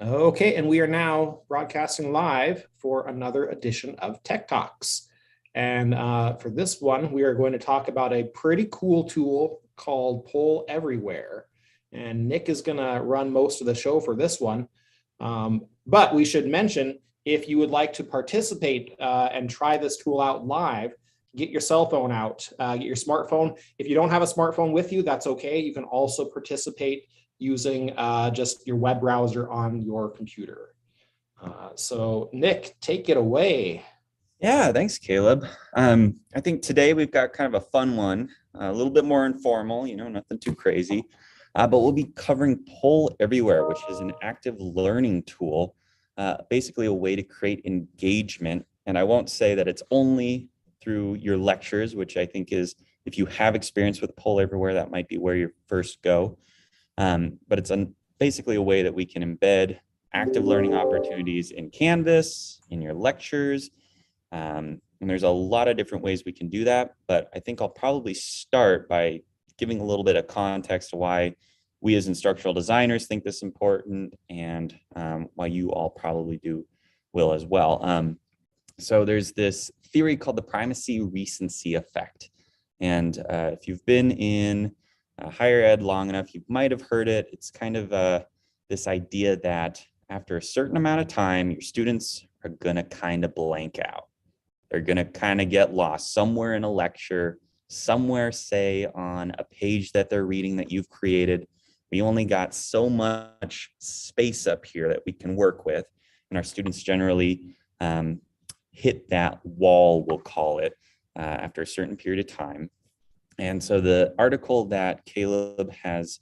Okay, and we are now broadcasting live for another edition of Tech Talks. And for this one, we are going to talk about a pretty cool tool called PollEverywhere. And Nick is going to run most of the show for this one. But we should mention, if you would like to participate and try this tool out live, get your cell phone out, get your smartphone. If you don't have a smartphone with you, that's okay. You can also participate using just your web browser on your computer. So Nick, take it away. Yeah, thanks, Caleb. I think today we've got kind of a fun one, a little bit more informal, nothing too crazy. But we'll be covering PollEverywhere, which is an active learning tool, basically a way to create engagement. And I won't say that it's only through your lectures, which I think is, if you have experience with PollEverywhere, that might be where you first go. But it's basically a way that we can embed active learning opportunities in Canvas, in your lectures. And there's a lot of different ways we can do that, but I think I'll probably start by giving a little bit of context to why we as instructional designers think this is important, and why you all probably will as well. So there's this theory called the primacy recency effect. And if you've been in higher ed long enough, you might have heard it. It's kind of this idea that after a certain amount of time, your students are going to kind of blank out. They're going to kind of get lost somewhere in a lecture, somewhere, say, on a page that they're reading that you've created. We only got so much space up here that we can work with. And our students generally hit that wall, we'll call it, after a certain period of time. And so the article that Caleb has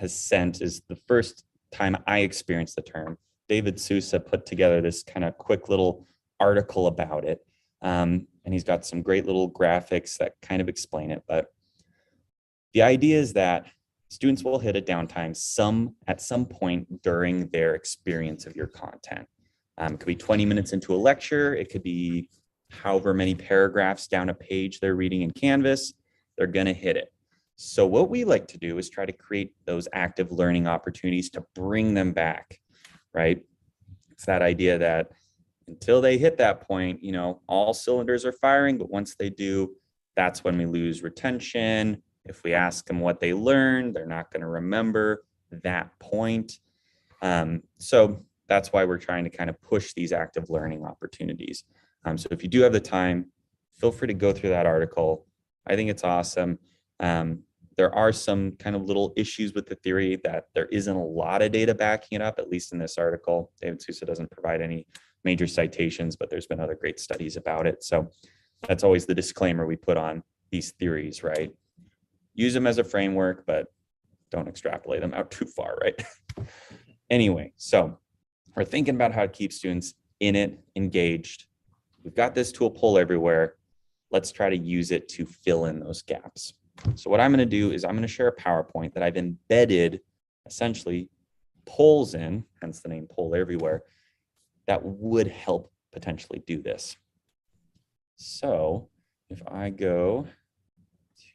sent is the first time I experienced the term. David Sousa put together this kind of quick little article about it. And he's got some great little graphics that kind of explain it. But the idea is that students will hit a downtime at some point during their experience of your content. It could be 20 minutes into a lecture. It could be however many paragraphs down a page they're reading in Canvas. They're going to hit it. So what we like to do is try to create those active learning opportunities to bring them back, right? It's that idea that until they hit that point, all cylinders are firing, but once they do, that's when we lose retention. If we ask them what they learned, they're not going to remember that point. So that's why we're trying to kind of push these active learning opportunities. So if you do have the time, feel free to go through that article. I think it's awesome. There are some kind of little issues with the theory that there isn't a lot of data backing it up, at least in this article. David Sousa doesn't provide any major citations, but there's been other great studies about it. So that's always the disclaimer we put on these theories, right? Use them as a framework, but don't extrapolate them out too far, right? Anyway, so we're thinking about how to keep students in it, engaged. We've got this tool PollEverywhere. Let's try to use it to fill in those gaps. So what I'm going to do is I'm going to share a PowerPoint that I've embedded essentially polls in, hence the name PollEverywhere, that would help potentially do this. So if I go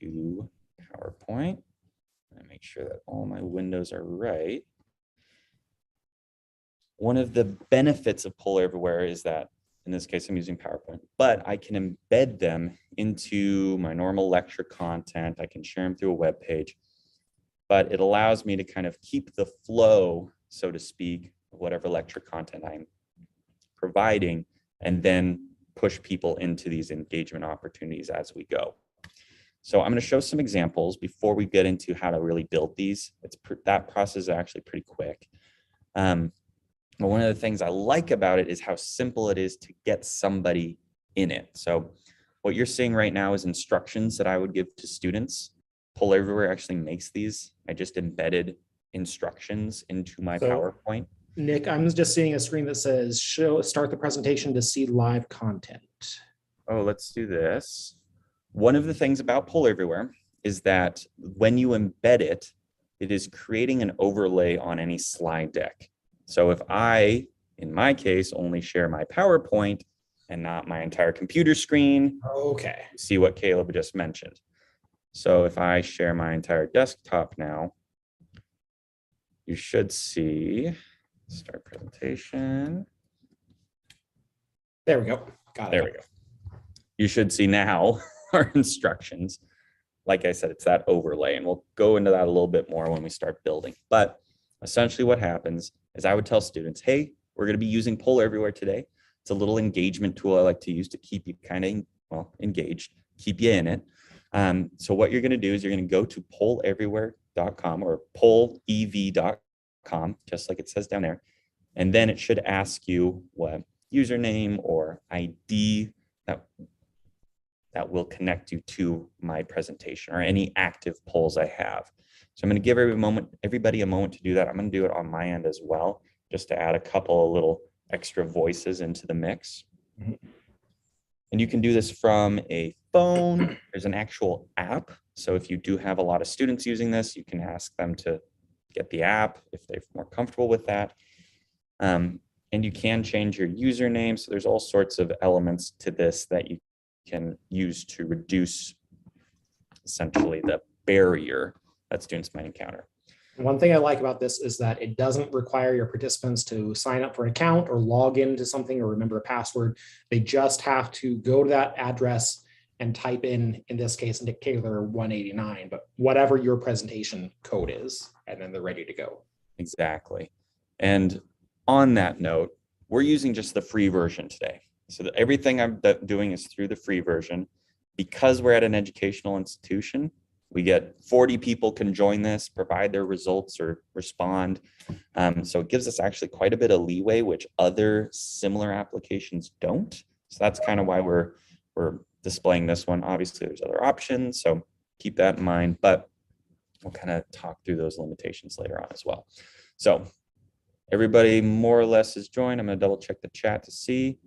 to PowerPoint and make sure that all my windows are right, one of the benefits of PollEverywhere is that, in this case, I'm using PowerPoint, but I can embed them into my normal lecture content. I can share them through a web page, but it allows me to kind of keep the flow, so to speak, of whatever lecture content I'm providing, and then push people into these engagement opportunities as we go. So I'm going to show some examples before we get into how to really build these. That process is actually pretty quick. But one of the things I like about it is how simple it is to get somebody in it. So what you're seeing right now is instructions that I would give to students. PollEverywhere actually makes these. I just embedded instructions into my PowerPoint. Nick, I'm just seeing a screen that says start the presentation to see live content. Oh, let's do this. One of the things about PollEverywhere is that when you embed it, it is creating an overlay on any slide deck. So if I, in my case, only share my PowerPoint and not my entire computer screen, okay, see what Caleb just mentioned. So if I share my entire desktop now, you should see Start presentation. There we go. Got it. There we go. You should see now our instructions. Like I said, it's that overlay, and we'll go into that a little bit more when we start building. But essentially what happens is I would tell students, hey, we're going to be using PollEverywhere today. It's a little engagement tool I like to use to keep you kind of, well, engaged, keep you in it. So what you're going to do is you're going to go to polleverywhere.com or pollev.com, just like it says down there. And then it should ask you what username or ID that will connect you to my presentation or any active polls I have. So I'm going to give everybody a moment to do that. I'm going to do it on my end as well, just to add a couple of little extra voices into the mix. Mm-hmm. And you can do this from a phone. There's an actual app. So if you do have a lot of students using this, you can ask them to get the app if they're more comfortable with that. And you can change your username. So there's all sorts of elements to this that you can use to reduce essentially the barrier that students might encounter. One thing I like about this is that it doesn't require your participants to sign up for an account or log into something or remember a password. They just have to go to that address and type in this case, Nick Taylor 189, but whatever your presentation code is, and then they're ready to go. Exactly. And on that note, we're using just the free version today. So everything I'm doing is through the free version. Because we're at an educational institution, we get 40 people can join this, provide their results or respond. So it gives us actually quite a bit of leeway, which other similar applications don't. So that's kind of why we're displaying this one. Obviously, there's other options, so keep that in mind, but we'll kind of talk through those limitations later on as well. So everybody more or less is joined. I'm going to double check the chat to see.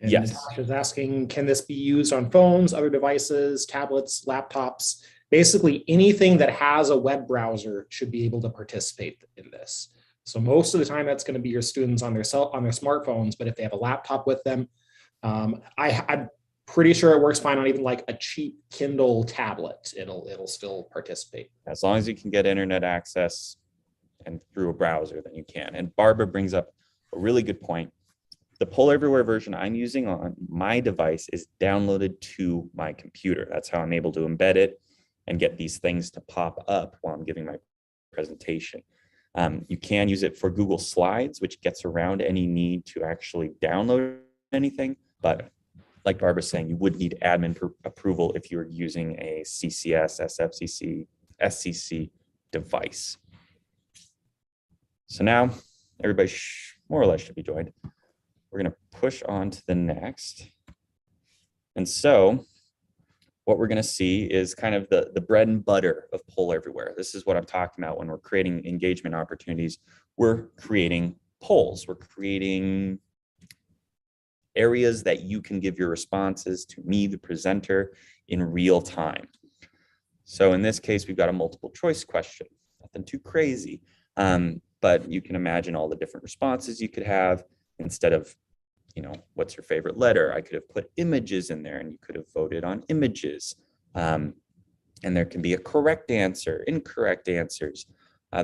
And yes. Natasha's asking, can this be used on phones, other devices, tablets, laptops? Basically, anything that has a web browser should be able to participate in this. So most of the time, that's going to be your students on their smartphones. But if they have a laptop with them, I'm pretty sure it works fine on even like a cheap Kindle tablet. It'll still participate. As long as you can get internet access and through a browser, then you can. And Barbara brings up a really good point. The PollEverywhere version I'm using on my device is downloaded to my computer. That's how I'm able to embed it and get these things to pop up while I'm giving my presentation. You can use it for Google Slides, which gets around any need to actually download anything. But like Barbara's saying, you would need admin approval if you're using a CCS, SFCC, SCC device. So now everybody more or less should be joined. We're going to push on to the next. And so what we're going to see is kind of the bread and butter of PollEverywhere. This is what I'm talking about when we're creating engagement opportunities. We're creating polls. We're creating areas that you can give your responses to me, the presenter, in real time. So in this case, we've got a multiple choice question. Nothing too crazy, but you can imagine all the different responses you could have. Instead of, what's your favorite letter? I could have put images in there and you could have voted on images. And there can be a correct answer, incorrect answers.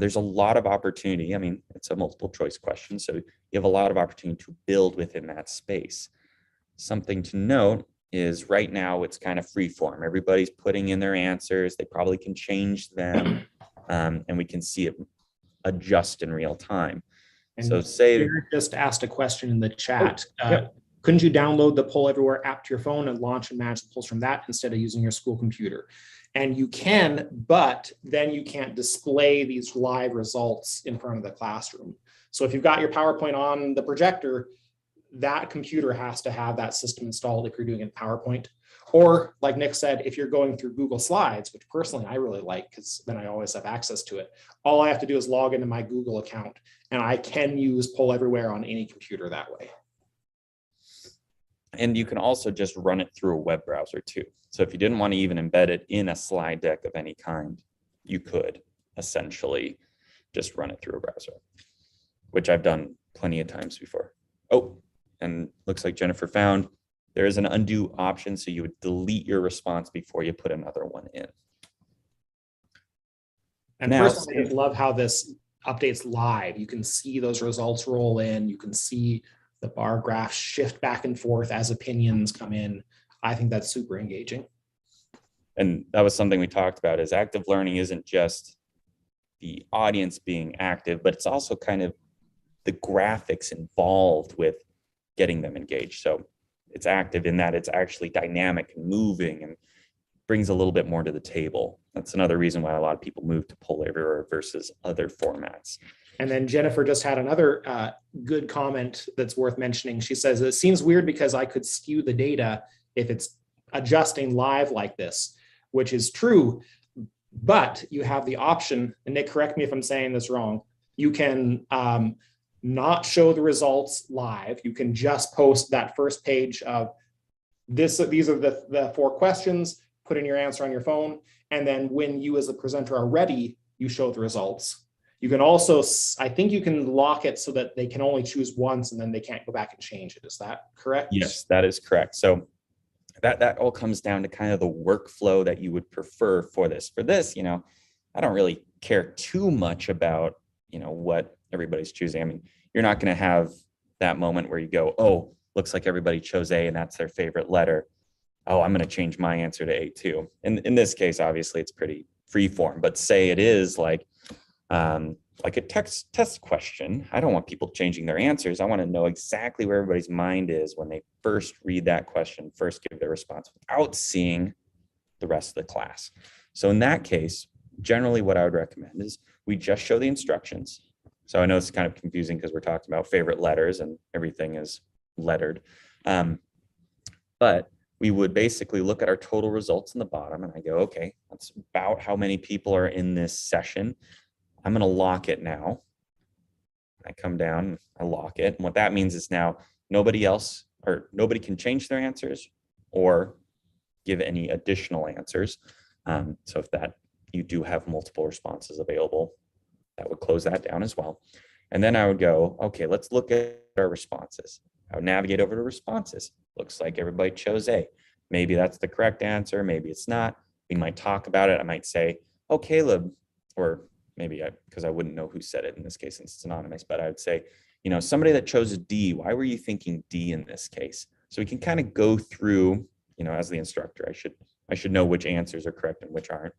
There's a lot of opportunity. I mean, it's a multiple choice question, so you have a lot of opportunity to build within that space. Something to note is right now it's kind of free form. Everybody's putting in their answers. They probably can change them, and we can see it adjust in real time. And so say Jared just asked a question in the chat. Couldn't you download the PollEverywhere app to your phone and launch and manage the polls from that instead of using your school computer? And you can, but then you can't display these live results in front of the classroom. So if you've got your PowerPoint on the projector, that computer has to have that system installed if you're doing it in PowerPoint. Or like Nick said, if you're going through Google Slides, which personally I really like because then I always have access to it, all I have to do is log into my Google account and I can use PollEverywhere on any computer that way. And you can also just run it through a web browser too. So if you didn't want to even embed it in a slide deck of any kind, you could essentially just run it through a browser, which I've done plenty of times before. Oh, and looks like Jennifer found there is an undo option, so you would delete your response before you put another one in. And personally, I just love how this updates live. You can see those results roll in. You can see the bar graphs shift back and forth as opinions come in. I think that's super engaging. And that was something we talked about, is active learning isn't just the audience being active, but it's also kind of the graphics involved with getting them engaged. So it's active in that it's actually dynamic and moving and brings a little bit more to the table. That's another reason why a lot of people move to PollEverywhere versus other formats. And then Jennifer just had another good comment that's worth mentioning. She says, it seems weird because I could skew the data if it's adjusting live like this, which is true. But you have the option, and Nick, correct me if I'm saying this wrong, you can not show the results live. You can just post that first page of this. These are the 4 questions, put in your answer on your phone. And then when you as a presenter are ready, you show the results. You can also, I think you can lock it so that they can only choose once and then they can't go back and change it. Is that correct? Yes, that is correct. So that all comes down to kind of the workflow that you would prefer for this. For this, I don't really care too much about, what everybody's choosing. I mean, you're not going to have that moment where you go, oh, looks like everybody chose A and that's their favorite letter. Oh, I'm going to change my answer to A too. In this case, obviously it's pretty free form, but say it is like a test question. I don't want people changing their answers. I want to know exactly where everybody's mind is when they first read that question, first give their response without seeing the rest of the class. So in that case, generally what I would recommend is we just show the instructions. So I know it's kind of confusing because we're talking about favorite letters and everything is lettered. But we would basically look at our total results in the bottom and I go, okay, that's about how many people are in this session. I'm going to lock it now. I come down, I lock it. And what that means is now nobody can change their answers or give any additional answers. So if you do have multiple responses available, that would close that down as well. And then I would go, okay, let's look at our responses. I would navigate over to responses. Looks like everybody chose A. Maybe that's the correct answer. Maybe it's not. We might talk about it. I might say, oh, Caleb, or maybe because I wouldn't know who said it in this case since it's anonymous, but I would say, somebody that chose D, why were you thinking D in this case? So we can kind of go through, as the instructor, I should know which answers are correct and which aren't.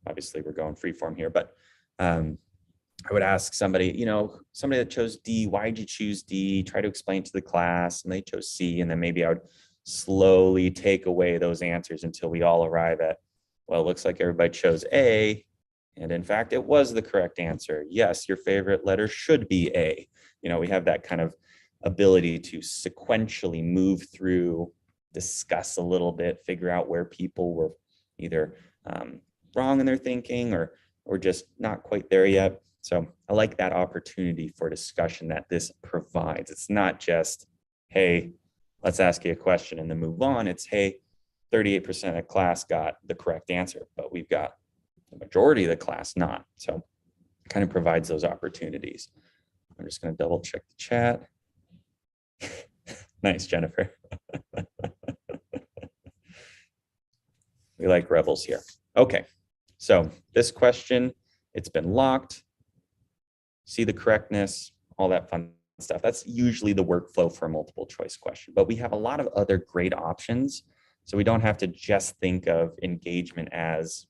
Obviously we're going free form here, but I would ask somebody, somebody that chose D, why did you choose D? Try to explain to the class, and they chose C. And then maybe I would slowly take away those answers until we all arrive at, well, it looks like everybody chose A. And in fact, it was the correct answer. Yes, your favorite letter should be A. We have that kind of ability to sequentially move through, discuss a little bit, figure out where people were either wrong in their thinking or just not quite there yet. So I like that opportunity for discussion that this provides. It's not just, hey, let's ask you a question and then move on. It's, hey, 38% of class got the correct answer, but we've got the majority of the class not. So it kind of provides those opportunities. I'm just going to double check the chat. Nice, Jennifer. We like rebels here. Okay, so this question, it's been locked. See the correctness, all that fun stuff. That's usually the workflow for a multiple choice question, but we have a lot of other great options. So we don't have to just think of engagement as,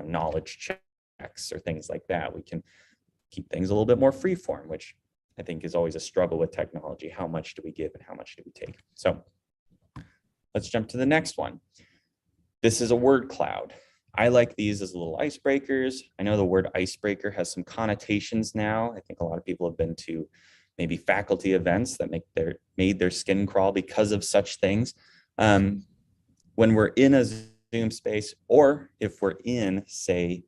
knowledge checks or things like that. We can keep things a little bit more free form, which I think is always a struggle with technology. How much do we give and how much do we take? So let's jump to the next one. This is a word cloud. I like these as little icebreakers. I know the word icebreaker has some connotations now. I think a lot of people have been to maybe faculty events that made their skin crawl because of such things. When we're in a Zoom space, or if we're in, say,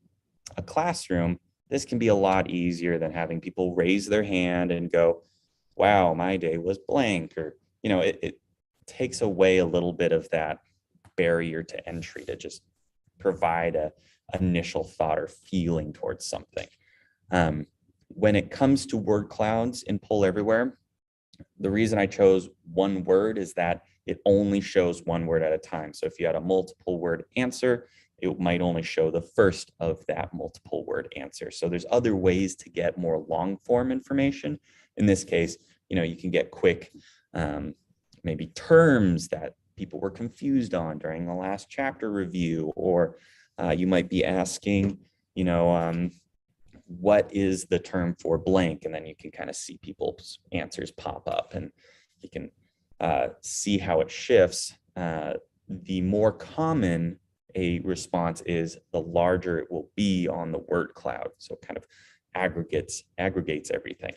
a classroom, this can be a lot easier than having people raise their hand and go, wow, my day was blank, or, it takes away a little bit of that barrier to entry to just provide a initial thought or feeling towards something. When it comes to word clouds in PollEverywhere, the reason I chose one word is that it only shows one word at a time. So if you had a multiple word answer, it might only show the first of that multiple word answer. So there's other ways to get more long form information. In this case, you can get quick, maybe terms that people were confused on during the last chapter review, or you might be asking, what is the term for blank? And then you can kind of see people's answers pop up, and you can see how it shifts. The more common a response is, the larger it will be on the word cloud. So it kind of aggregates everything.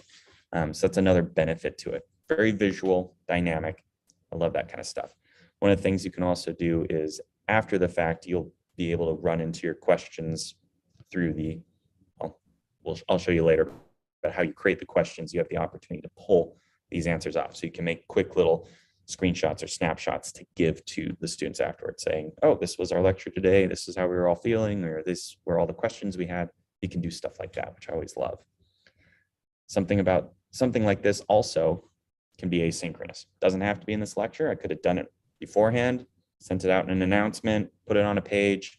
So that's another benefit to it. Very visual, dynamic. I love that kind of stuff. One of the things you can also do is, after the fact, you'll be able to run into your questions through the, I'll show you later, but how you create the questions, you have the opportunity to pull these answers off. So you can make quick little screenshots or snapshots to give to the students afterwards, saying, oh, this was our lecture today, this is how we were all feeling, or this were all the questions we had. You can do stuff like that, which I always love. Something like this also can be asynchronous. Doesn't have to be in this lecture. I could have done it beforehand, sent it out in an announcement, put it on a page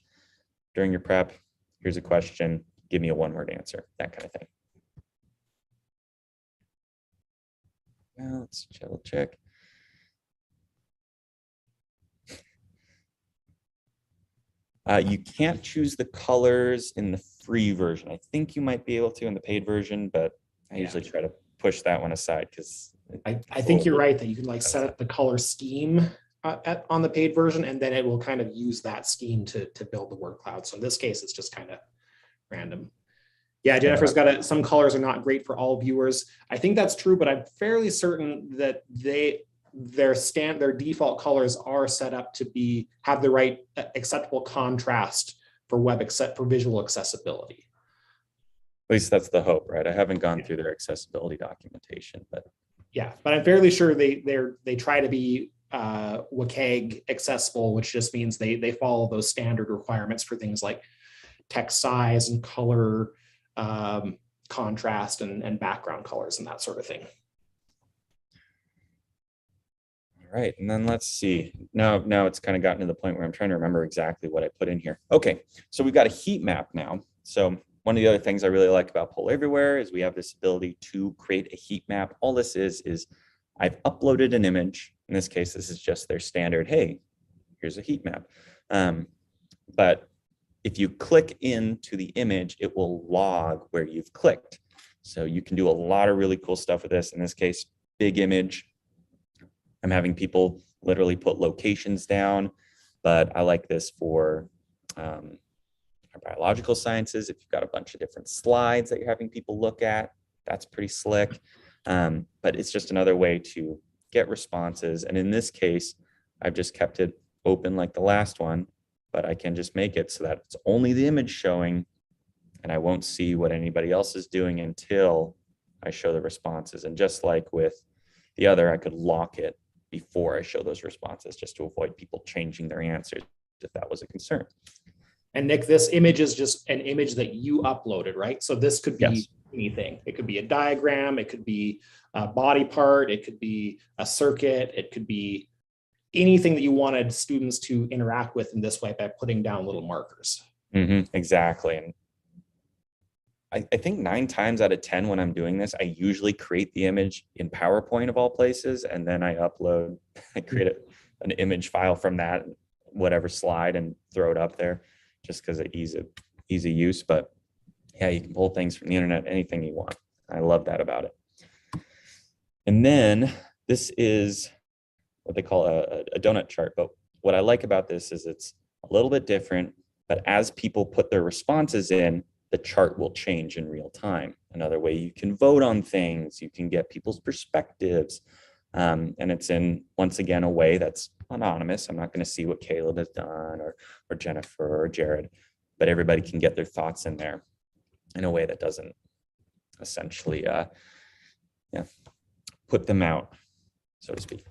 during your prep. Here's a question, give me a one-word answer, that kind of thing. Well, let's double check. You can't choose the colors in the free version. I think you might be able to in the paid version, but I usually try to push that one aside, because I think you're right that you can set up the color scheme on the paid version, and then it will kind of use that scheme to build the word cloud. So in this case, it's just kind of random. Yeah, Jennifer's got some colors are not great for all viewers. I think that's true, but I'm fairly certain that their default colors are set up to have the right acceptable contrast for visual accessibility. At least that's the hope, right? I haven't gone through their accessibility documentation, but yeah, but I'm fairly sure they try to be WCAG accessible, which just means they follow those standard requirements for things like text size and color, contrast and background colors and that sort of thing. All right, and then let's see. Now it's kind of gotten to the point where I'm trying to remember exactly what I put in here. Okay, so we've got a heat map now. So one of the other things I really like about PollEverywhere is we have this ability to create a heat map. All this is I've uploaded an image. In this case, this is just their standard, hey, here's a heat map. But if you click into the image, it will log where you've clicked. So you can do a lot of really cool stuff with this. In this case, big image. I'm having people literally put locations down, but I like this for our biological sciences. If you've got a bunch of different slides that you're having people look at, that's pretty slick. But it's just another way to get responses. And in this case, I've just kept it open like the last one, but I can just make it so that it's only the image showing, and I won't see what anybody else is doing until I show the responses. And just like with the other, I could lock it before I show those responses, just to avoid people changing their answers if that was a concern. And Nick, this image is just an image that you uploaded, right? So this could be anything. It could be a diagram, it could be a body part, it could be a circuit, it could be anything that you wanted students to interact with in this way by putting down little markers. Exactly. And I think 9 times out of 10 when I'm doing this, I usually create the image in PowerPoint of all places, and then I create an image file from that, whatever slide, and throw it up there just because of easy use. But yeah, you can pull things from the internet, anything you want. I love that about it. And then this is what they call a donut chart. But what I like about this is it's a little bit different, but as people put their responses in, the chart will change in real time. Another way you can vote on things, you can get people's perspectives. And it's in, once again, a way that's anonymous. I'm not going to see what Caleb has done or Jennifer or Jared, but everybody can get their thoughts in there in a way that doesn't essentially put them out, so to speak.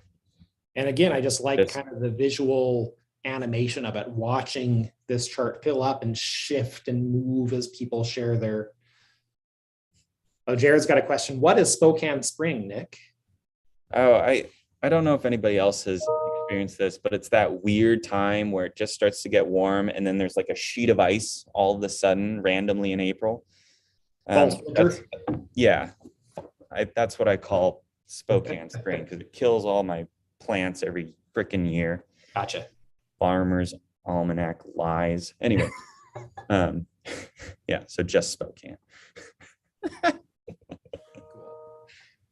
And again, I just like kind of the visual animation of it, watching this chart fill up and shift and move as people share their. Oh, Jared's got a question. What is Spokane Spring, Nick? Oh, I don't know if anybody else has experienced this, but it's that weird time where it just starts to get warm and then there's like a sheet of ice all of a sudden randomly in April. False winter. Yeah, that's what I call Spokane spring, because it kills all my plants every freaking year. Gotcha. Farmer's Almanac lies. Anyway, yeah, so just Spokane.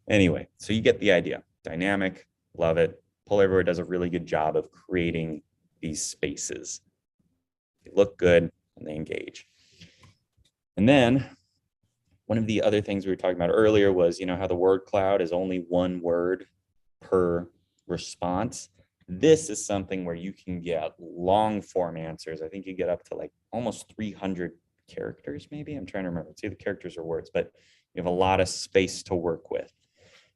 Anyway, so you get the idea. Dynamic, love it. PollEverywhere does a really good job of creating these spaces. They look good and they engage. And then one of the other things we were talking about earlier was, how the word cloud is only one word per response. This is something where you can get long form answers. I think you get up to like almost 300 characters, maybe. I'm trying to remember. It's either characters or words, but you have a lot of space to work with.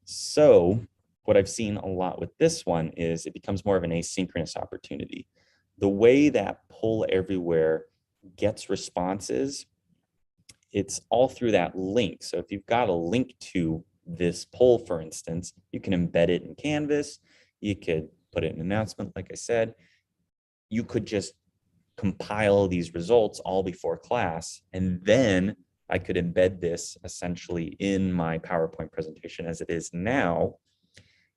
So what I've seen a lot with this one is it becomes more of an asynchronous opportunity. The way that PollEverywhere gets responses, it's all through that link. So if you've got a link to this poll, for instance, you can embed it in Canvas. You could put it in an announcement, like I said. You could just compile these results all before class, and then I could embed this essentially in my PowerPoint presentation as it is now.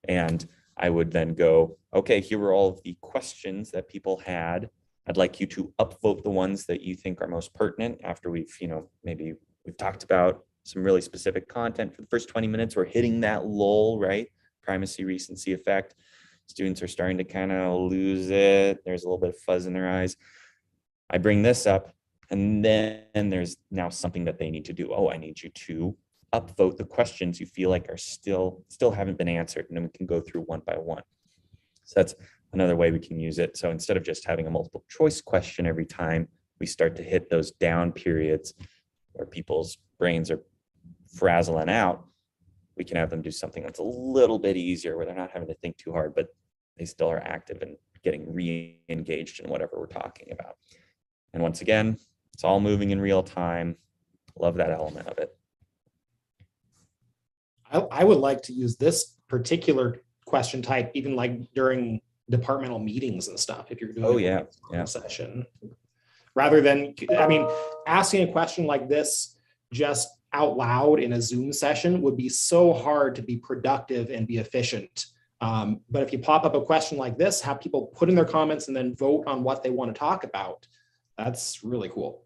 And I would then go, okay, here were all of the questions that people had. I'd like you to upvote the ones that you think are most pertinent after we've, maybe we've talked about some really specific content. For the first 20 minutes, we're hitting that lull, right? Primacy, recency effect. Students are starting to kind of lose it. There's a little bit of fuzz in their eyes. I bring this up, and then there's now something that they need to do. Oh, I need you to upvote the questions you feel like are still haven't been answered, and then we can go through one by one. So that's another way we can use it. So instead of just having a multiple choice question every time we start to hit those down periods where people's brains are frazzling out, we can have them do something that's a little bit easier where they're not having to think too hard, but they still are active and getting re-engaged in whatever we're talking about. And once again, it's all moving in real time. Love that element of it. I would like to use this particular question type even like during departmental meetings and stuff, if you're doing a session, rather than, asking a question like this just out loud in a Zoom session would be so hard to be productive and be efficient. But if you pop up a question like this, have people put in their comments and then vote on what they want to talk about, that's really cool.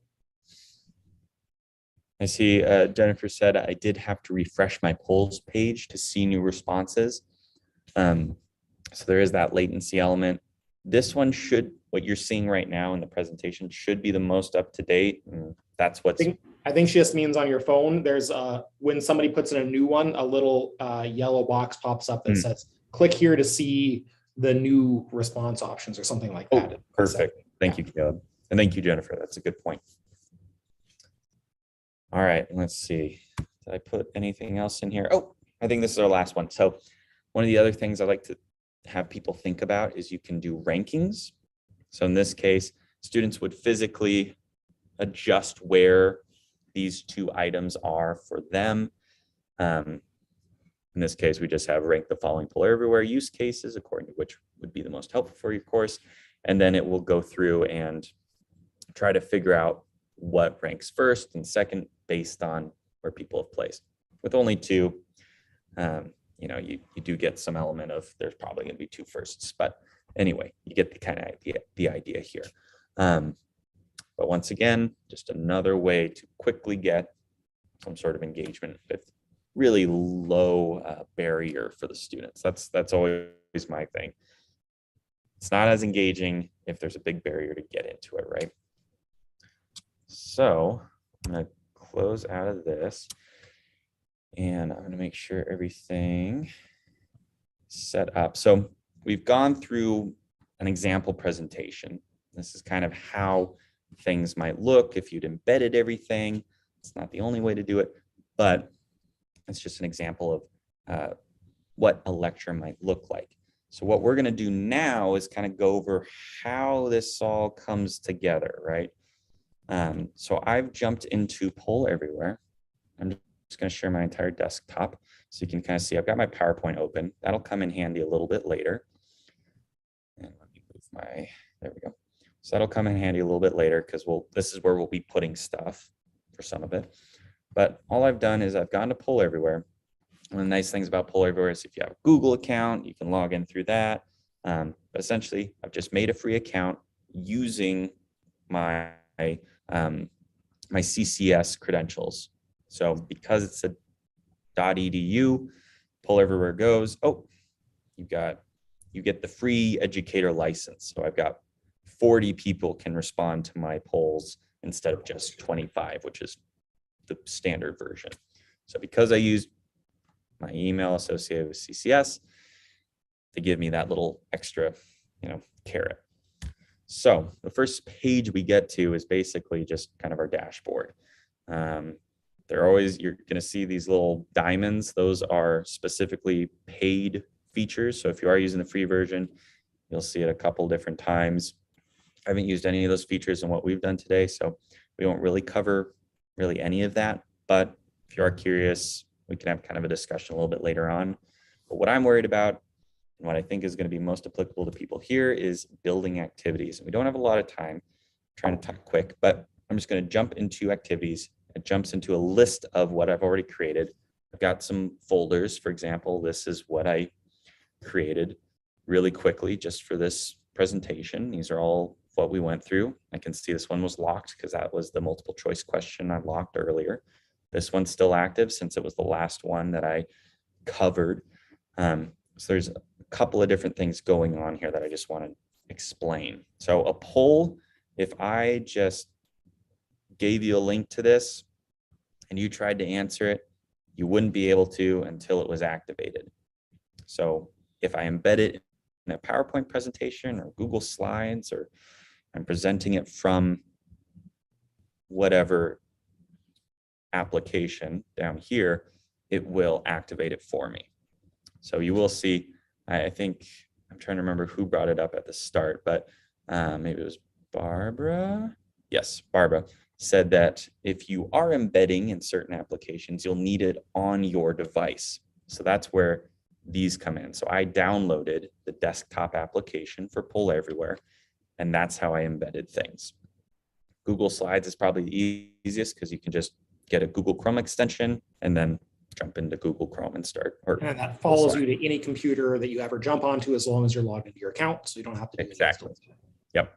I see Jennifer said, I did have to refresh my polls page to see new responses. So there is that latency element. This one what you're seeing right now in the presentation should be the most up to date. And that's what's. I think she just means on your phone, there's when somebody puts in a new one, a little yellow box pops up that says, click here to see the new response options or something like that. Perfect. Thank you, Caleb. And thank you, Jennifer. That's a good point. All right, let's see. Did I put anything else in here? Oh, I think this is our last one. So one of the other things I like to have people think about is you can do rankings. So in this case, students would physically adjust where these two items are for them. In this case, we just have rank the following PollEverywhere use cases according to which would be the most helpful for your course. And then it will go through and try to figure out what ranks first and second based on where people have placed. With only two, you do get some element of there's probably going to be two firsts, but anyway, you get the kind of idea here. But once again, just another way to quickly get some sort of engagement with really low barrier for the students. That's always my thing. It's not as engaging if there's a big barrier to get into it, right? So I'm going to close out of this and I'm going to make sure everything is set up. So we've gone through an example presentation. This is kind of how things might look if you'd embedded everything. It's not the only way to do it, but it's just an example of what a lecture might look like. So what we're going to do now is kind of go over how this all comes together, right? So I've jumped into PollEverywhere. I'm just going to share my entire desktop so you can kind of see I've got my PowerPoint open. That'll come in handy a little bit later. there we go. So that'll come in handy a little bit later because this is where we'll be putting stuff for some of it. But all I've done is I've gone to PollEverywhere. One of the nice things about PollEverywhere is if you have a Google account, you can log in through that. But essentially, I've just made a free account using my my CCS credentials. So because it's a .edu, PollEverywhere goes, oh, you get the free educator license. So I've got 40 people can respond to my polls instead of just 25, which is the standard version. So because I use my email associated with CCS, they give me that little extra, carrot. So the first page we get to is basically just kind of our dashboard. You're going to see these little diamonds. Those are specifically paid features. So if you are using the free version, you'll see it a couple different times. I haven't used any of those features in what we've done today, so we won't really cover any of that. But if you are curious, we can have kind of a discussion a little bit later on. But what I'm worried about and what I think is going to be most applicable to people here is building activities. And we don't have a lot of time. I'm trying to talk quick, but I'm just going to jump into activities. It jumps into a list of what I've already created. I've got some folders. For example, this is what I created really quickly just for this presentation. These are all what we went through. I can see this one was locked because that was the multiple choice question I locked earlier. This one's still active since it was the last one that I covered. So there's a couple of different things going on here that I just want to explain. So a poll, if I just gave you a link to this and you tried to answer it, you wouldn't be able to until it was activated. So if I embed it in a PowerPoint presentation or Google Slides, or I'm presenting it from whatever application down here, it will activate it for me. So you will see, I think, I'm trying to remember who brought it up at the start, but maybe it was Barbara. Yes, Barbara said that if you are embedding in certain applications, you'll need it on your device. So that's where these come in. So I downloaded the desktop application for PollEverywhere, and that's how I embedded things. Google Slides is probably the easiest because you can just get a Google Chrome extension and then jump into Google Chrome and start. And that follows you to any computer that you ever jump onto as long as you're logged into your account. So you don't have to do exactly. Yep.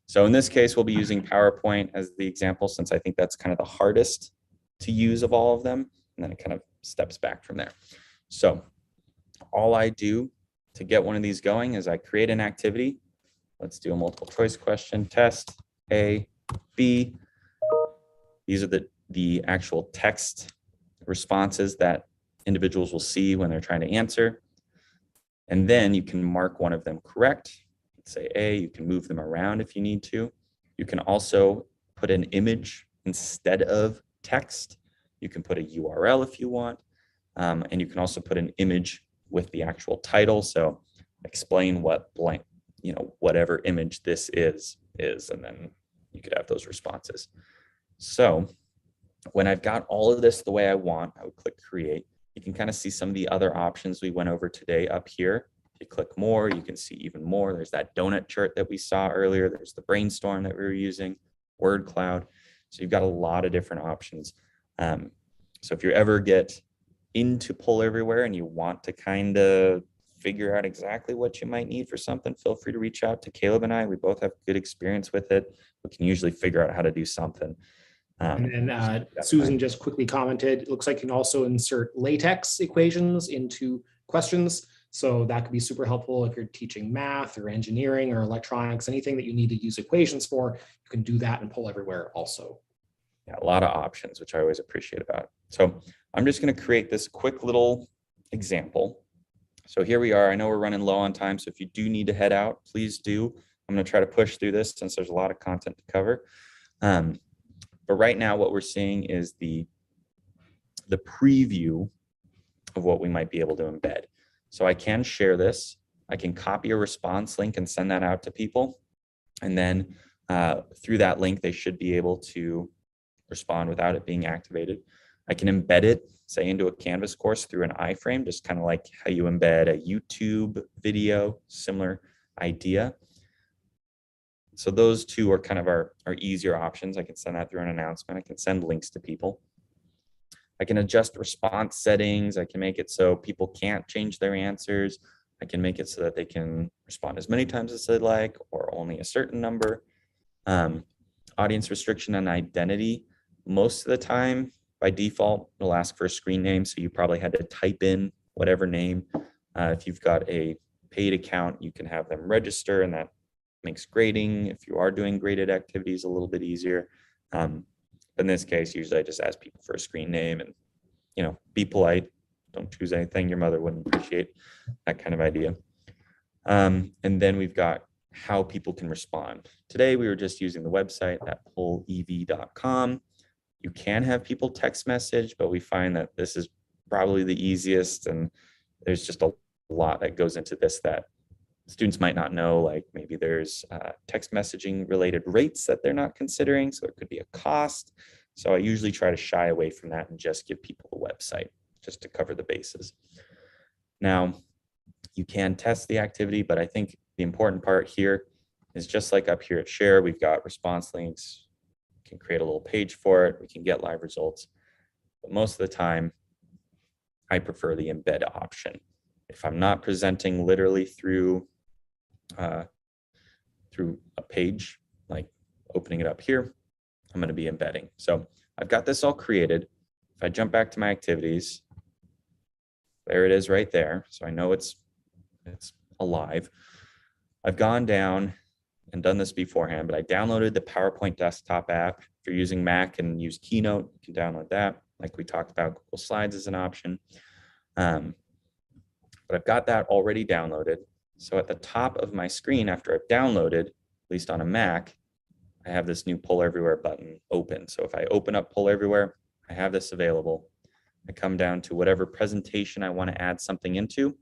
So in this case, we'll be using PowerPoint as the example, since I think that's kind of the hardest to use of all of them. And then it kind of steps back from there. So all I do to get one of these going is I create an activity. Let's do a multiple choice question, test A, B. These are the actual text responses that individuals will see when they're trying to answer. And then you can mark one of them correct. Let's say A, you can move them around if you need to. You can also put an image instead of text. You can put a URL if you want. And you can also put an image with the actual title. So explain what blank, whatever image this is, and then you could have those responses. So when I've got all of this the way I want, I would click create. You can kind of see some of the other options we went over today up here. If you click more, you can see even more. There's that donut chart that we saw earlier. There's the brainstorm that we were using, word cloud. So you've got a lot of different options. So if you ever get into PollEverywhere and you want to kind of figure out exactly what you might need for something, feel free to reach out to Caleb and I. We both have good experience with it. We can usually figure out how to do something. And then Susan just quickly commented, it looks like you can also insert latex equations into questions. So that could be super helpful if you're teaching math or engineering or electronics, anything that you need to use equations for, you can do that in PollEverywhere also. Yeah, a lot of options, which I always appreciate about it. So I'm just going to create this quick little example. So here we are. I know we're running low on time, so if you do need to head out, please do. I'm going to try to push through this since there's a lot of content to cover. But right now, what we're seeing is the preview of what we might be able to embed. So I can share this. I can copy a response link and send that out to people. And then through that link, they should be able to respond without it being activated. I can embed it, say, into a Canvas course through an iframe, just kind of like how you embed a YouTube video, similar idea. So those two are kind of our easier options. I can send that through an announcement. I can send links to people. I can adjust response settings. I can make it so people can't change their answers. I can make it so that they can respond as many times as they like, or only a certain number. Audience restriction and identity. Most of the time, by default, it'll ask for a screen name. So you probably had to type in whatever name. If you've got a paid account, you can have them register, and that makes grading, if you are doing graded activities, a little bit easier. In this case, usually I just ask people for a screen name and, be polite. Don't choose anything your mother wouldn't appreciate, that kind of idea. And then we've got how people can respond. Today, we were just using the website at pollev.com. You can have people text message, but we find that this is probably the easiest, and there's just a lot that goes into this that students might not know. Like maybe there's text messaging related rates that they're not considering, so there could be a cost. So I usually try to shy away from that and just give people the website just to cover the bases. Now, you can test the activity, but I think the important part here is just like up here at Share, we've got response links. We can create a little page for it. We can get live results. But most of the time, I prefer the embed option. If I'm not presenting literally through a page, like opening it up here, I'm going to be embedding. So I've got this all created. If I jump back to my activities, there it is right there. So I know it's alive. I've gone down and done this beforehand, but I downloaded the PowerPoint desktop app. If you're using Mac and use Keynote, you can download that. Like we talked about, Google Slides is an option. But I've got that already downloaded. So at the top of my screen, after I've downloaded, at least on a Mac, I have this new PollEverywhere button open. So if I open up PollEverywhere, I have this available. I come down to whatever presentation I want to add something into,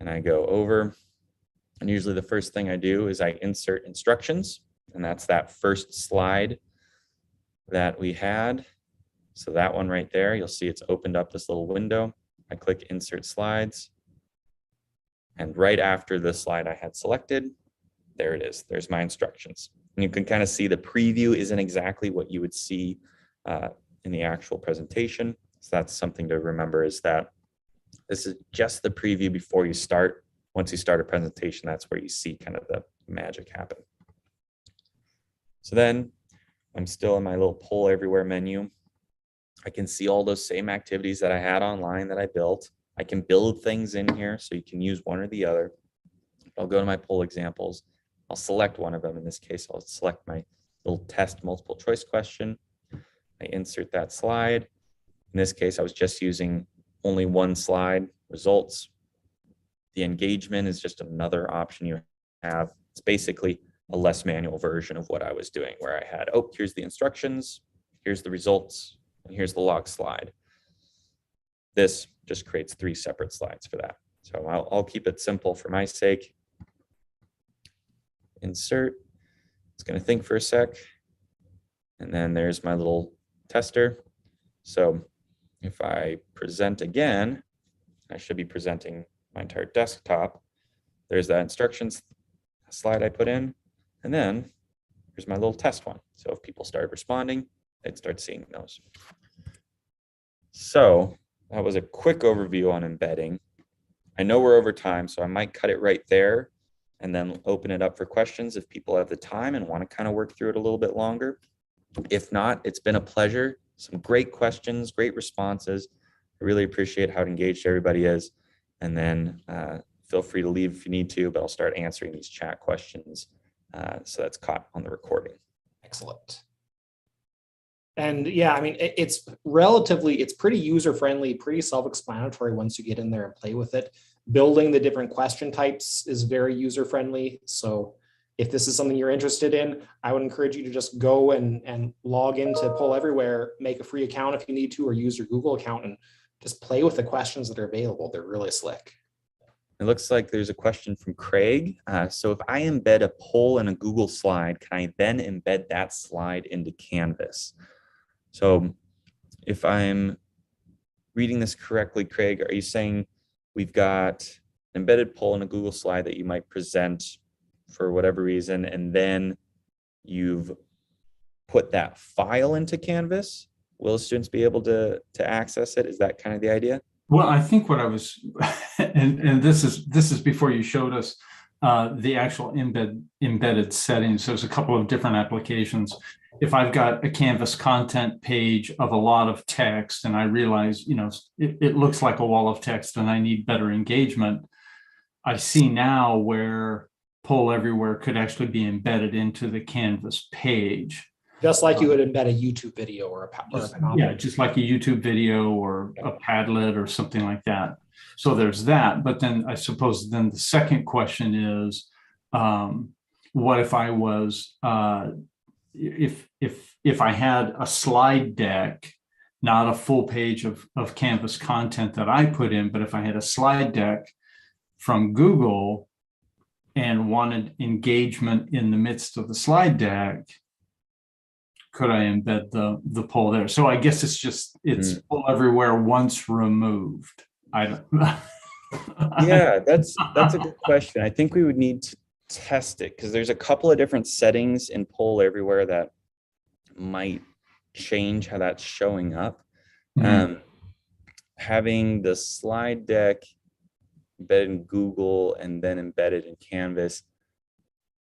and I go over. And usually the first thing I do is I insert instructions, and that's that first slide that we had. So that one right there, you'll see it's opened up this little window. I click Insert Slides. And right after the slide I had selected, there it is. There's my instructions. And you can kind of see the preview isn't exactly what you would see in the actual presentation. So that's something to remember, is that this is just the preview before you start. Once you start a presentation, that's where you see kind of the magic happen. So then I'm still in my little PollEverywhere menu. I can see all those same activities that I had online that I built. I can build things in here, so you can use one or the other. I'll go to my poll examples. I'll select one of them. In this case, I'll select my little test multiple choice question. I insert that slide. In this case, I was just using only one slide, results. The engagement is just another option you have. It's basically a less manual version of what I was doing, where I had, oh, here's the instructions, here's the results, and here's the log slide. This just creates 3 separate slides for that. So I'll keep it simple for my sake. Insert. It's going to think for a sec. And then there's my little tester. So if I present again, I should be presenting my entire desktop. There's that instructions slide I put in. And then here's my little test one. So if people started responding, they'd start seeing those. So that was a quick overview on embedding. I know we're over time, so I might cut it right there and then open it up for questions if people have the time and want to kind of work through it a little bit longer. If not, it's been a pleasure. Some great questions, great responses. I really appreciate how engaged everybody is. And then feel free to leave if you need to, but I'll start answering these chat questions so that's caught on the recording. Excellent. And yeah, I mean, it's pretty user-friendly, pretty self-explanatory once you get in there and play with it. Building the different question types is very user-friendly. So if this is something you're interested in, I would encourage you to just go and log into PollEverywhere, make a free account if you need to, or use your Google account and just play with the questions that are available. They're really slick. It looks like there's a question from Craig. So if I embed a poll in a Google slide, can I then embed that slide into Canvas? So if I'm reading this correctly, Craig, are you saying we've got an embedded poll in a Google slide that you might present for whatever reason, and then you've put that file into Canvas, will students be able to access it? Is that kind of the idea? Well, I think what I was, and this is before you showed us the actual embedded settings. There's a couple of different applications. If I've got a Canvas content page of a lot of text and I realize, it looks like a wall of text and I need better engagement, I see now where PollEverywhere could actually be embedded into the Canvas page. Just like you would embed a YouTube video or Yeah, just like a YouTube video or a Padlet or something like that. So there's that. But then I suppose then the second question is, what if I was, if I had a slide deck, not a full page of Canvas content that I put in, but if I had a slide deck from Google and wanted engagement in the midst of the slide deck, could I embed the poll there? So I guess it's PollEverywhere once removed. I don't Yeah, that's a good question. I think we would need to test it because there's a couple of different settings in PollEverywhere that might change how that's showing up. Having the slide deck embedded in Google and then embedded in Canvas,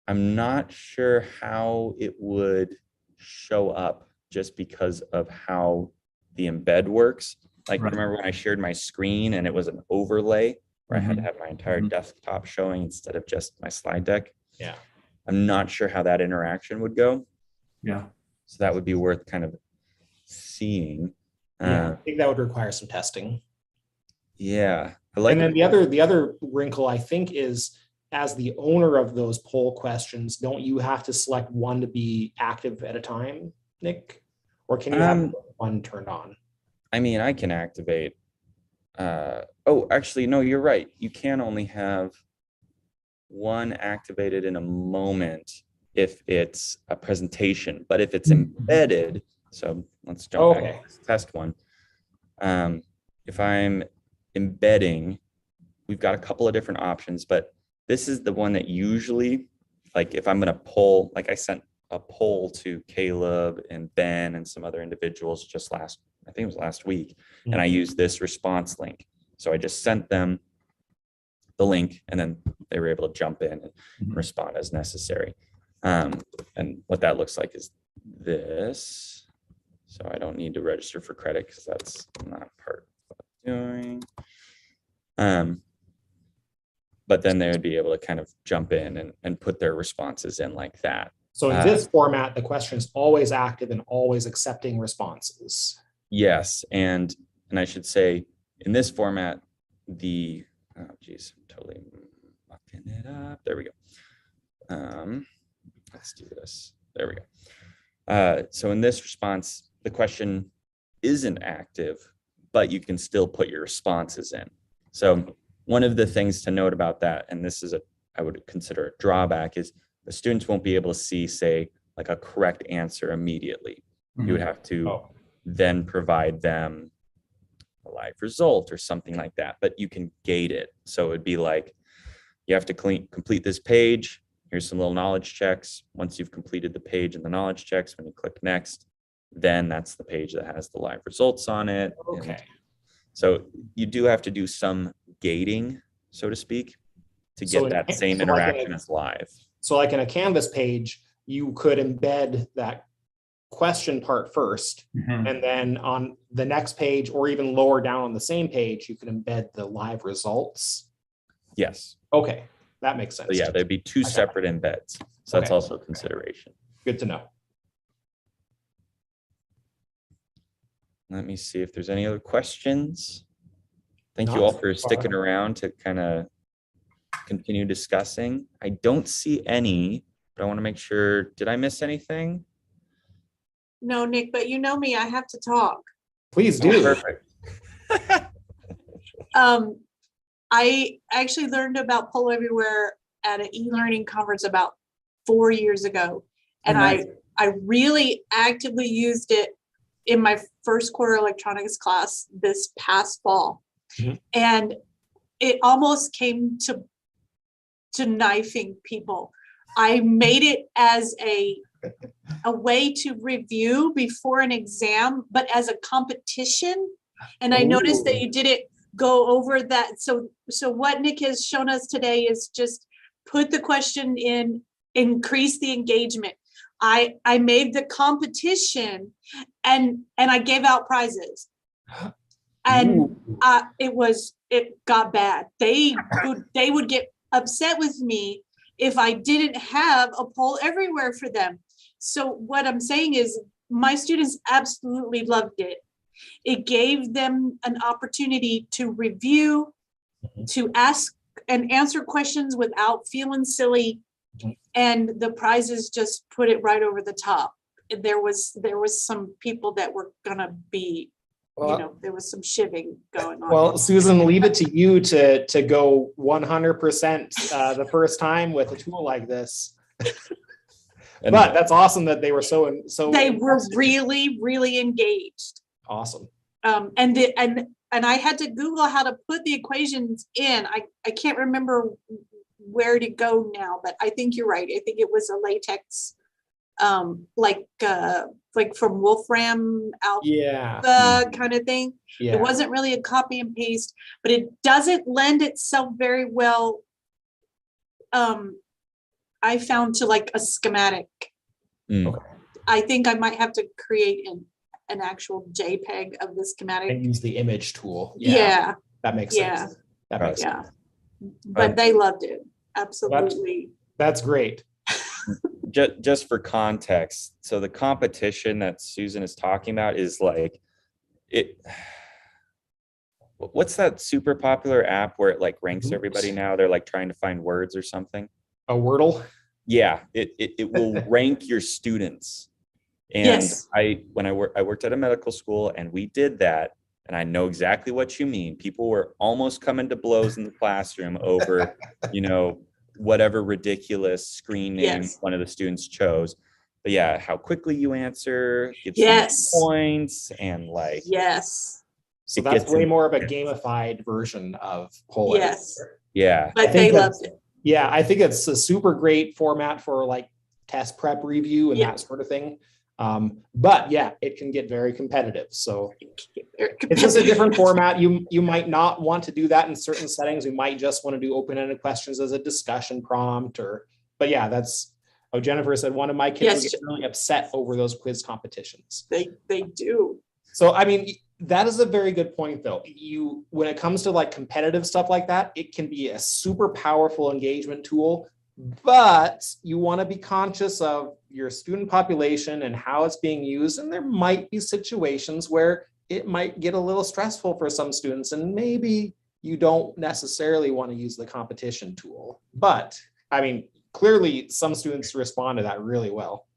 I'm not sure how it would show up just because of how the embed works. Like, remember when I shared my screen and it was an overlay where I had to have my entire desktop showing instead of just my slide deck? Yeah. I'm not sure how that interaction would go. Yeah. So that would be worth kind of seeing. I think that would require some testing. Yeah. And then the other wrinkle, I think, is as the owner of those poll questions, don't you have to select one to be active at a time, Nick? Or can you have one turned on? I mean, I can activate. Actually, no, you're right. You can only have one activated in a moment if it's a presentation, but if it's embedded, so let's jump back to test one. If I'm embedding, we've got a couple of different options, but this is the one that usually, like if I'm going to poll, like I sent a poll to Caleb and Ben and some other individuals just I think it was last week, and I used this response link. So I just sent them the link and then they were able to jump in and respond as necessary. And what that looks like is this. So I don't need to register for credit because that's not part of what I'm doing. But then they would be able to kind of jump in and put their responses in like that. So in this format, the question is always active and always accepting responses. Yes, and I should say in this format, totally mucking it up. There we go. Let's do this. There we go. So in this response, the question isn't active, but you can still put your responses in. So one of the things to note about that, and this is I would consider a drawback, is the students won't be able to see, say, like a correct answer immediately. You would have to then provide them a live result or something like that, but you can gate it. So it would be like, you have to complete this page. Here's some little knowledge checks. Once you've completed the page and the knowledge checks, when you click next, then that's the page that has the live results on it. Okay. And so you do have to do some gating, so to speak, to get that same interaction as live. So like in a Canvas page, you could embed that question part first, and then on the next page or even lower down on the same page, you can embed the live results. Yes. Okay, that makes sense. So yeah, there'd be two separate embeds. So that's also a consideration. Good to know. Let me see if there's any other questions. Thank you all for sticking around to kind of continue discussing. I don't see any, but I want to make sure, did I miss anything? No, Nick, but you know me, I have to talk. Please do. Perfect. I actually learned about PollEverywhere at an e-learning conference about 4 years ago. And I really actively used it in my first quarter electronics class this past fall. And it almost came to knifing people I made it as a way to review before an exam, but as a competition. And I noticed that you didn't go over that. So what Nick has shown us today is just put the question in, increase the engagement. I made the competition and I gave out prizes. And it got bad. They would get upset with me if I didn't have a poll everywhere for them. So what I'm saying is my students absolutely loved it. It gave them an opportunity to review, to ask and answer questions without feeling silly. And the prizes just put it right over the top. There was some people that were gonna be, there was some shiving going on. Well, Susan, leave it to you to go 100% the first time with a tool like this. But that's awesome that they were so they were really, really engaged. Awesome. And I had to Google how to put the equations in. I can't remember where to go now, but I think you're right. I think it was a latex, like from Wolfram Alpha kind of thing. Yeah. It wasn't really a copy and paste, but it doesn't lend itself very well. I found to like a schematic. Okay. I think I might have to create an actual JPEG of the schematic and use the image tool. Yeah. That makes sense. That makes sense. But they loved it. Absolutely. That's great. Just for context, so the competition that Susan is talking about is like what's that super popular app where it like ranks everybody now? They're like trying to find words or something. A Wordle? Yeah, it will rank your students. And yes. I worked at a medical school and we did that, and I know exactly what you mean. People were almost coming to blows in the classroom over, whatever ridiculous screen name one of the students chose. But yeah, how quickly you answer, gives points, and like So that's way more of a gamified version of poll. Yeah. But they loved it. Yeah, I think it's a super great format for like test prep review and that sort of thing. But yeah, it can get very competitive. So it's just a different format. You might not want to do that in certain settings. We might just want to do open-ended questions as a discussion prompt but yeah, Jennifer said one of my kids would get really upset over those quiz competitions. They do. So, I mean, that is a very good point though. When it comes to like competitive stuff like that, it can be a super powerful engagement tool, but you want to be conscious of your student population and how it's being used. And there might be situations where it might get a little stressful for some students, and maybe you don't necessarily want to use the competition tool. But I mean, clearly some students respond to that really well.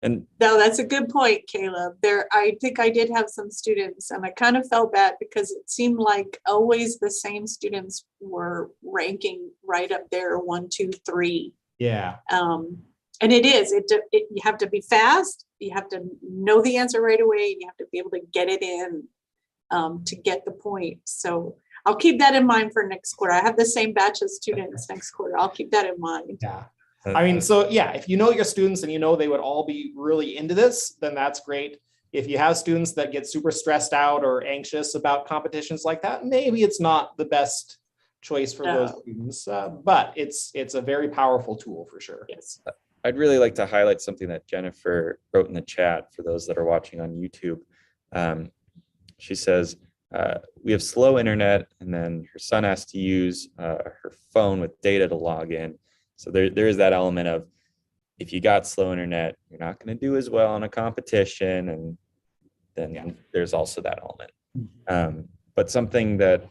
And no, that's a good point, Caleb. I think I did have some students, and I kind of felt bad because it seemed like always the same students were ranking right up there, 1, 2, 3. Yeah. And it is. You have to be fast. You have to know the answer right away. And you have to be able to get it in to get the point. So I'll keep that in mind for next quarter. I have the same batch of students next quarter. I'll keep that in mind. Yeah. I mean, so yeah, if you know your students and you know they would all be really into this, then that's great. If you have students that get super stressed out or anxious about competitions like that, maybe it's not the best choice for those students, but it's a very powerful tool for sure. Yes. I'd really like to highlight something that Jennifer wrote in the chat for those that are watching on YouTube. She says, we have slow internet, and then her son has to use her phone with data to log in. So there is that element of, if you got slow internet, you're not going to do as well in a competition. And then there's also that element. But something that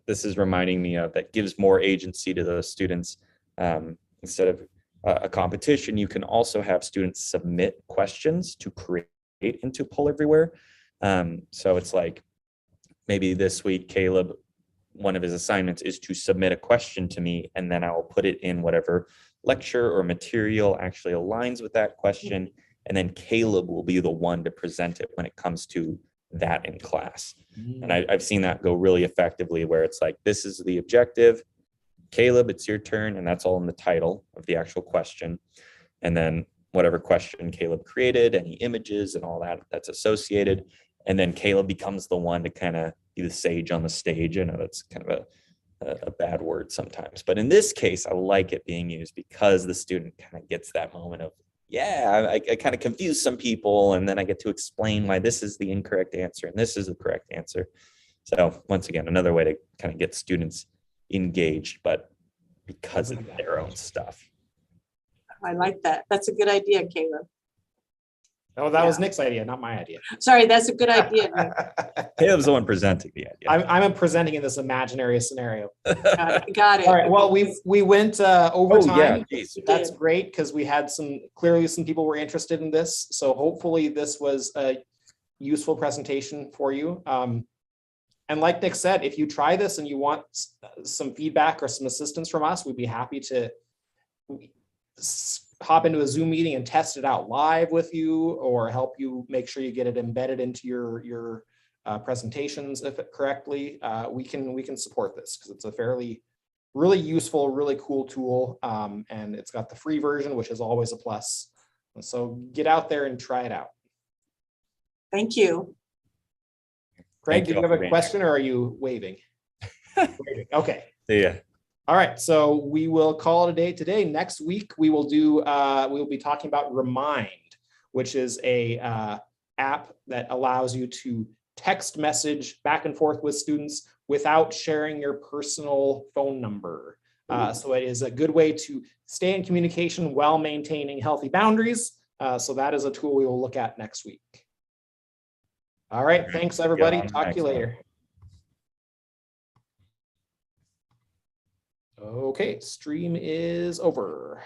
this is reminding me of that gives more agency to those students, instead of a competition, you can also have students submit questions to create into PollEverywhere. So it's like, maybe this week, Caleb, one of his assignments is to submit a question to me, and then I will put it in whatever lecture or material actually aligns with that question. And then Caleb will be the one to present it when it comes to that in class. And I've seen that go really effectively, where it's like, this is the objective. Caleb, it's your turn, and that's all in the title of the actual question. And then whatever question Caleb created, any images and all that that's associated. And then Caleb becomes the one to kind of be the sage on the stage. I know that's kind of a bad word sometimes, but in this case, I like it being used because the student kind of gets that moment of, yeah, I kind of confuse some people, and then I get to explain why this is the incorrect answer and this is the correct answer. So once again, another way to kind of get students engaged, but because of their own stuff. I like that. That's a good idea, Caleb. Oh, that was Nick's idea, not my idea. Sorry, that's a good idea, Nick. Caleb's the one presenting the idea. I'm presenting in this imaginary scenario. Got it. All right. Well, we went over time. Geez. That's great because we had clearly some people were interested in this. So hopefully this was a useful presentation for you. And like Nick said, if you try this and you want some feedback or some assistance from us, we'd be happy to hop into a Zoom meeting and test it out live with you, or help you make sure you get it embedded into your presentations if it correctly. We can support this because it's a really useful, really cool tool, and it's got the free version, which is always a plus. So get out there and try it out. Thank you. Craig, do you have a question, or are you waving? Waving. Okay. Yeah. All right, so we will call it a day today. Next week, we will be talking about Remind, which is a app that allows you to text message back and forth with students without sharing your personal phone number. So it is a good way to stay in communication while maintaining healthy boundaries. So that is a tool we will look at next week. All right, thanks everybody. Talk to you later. Okay, stream is over.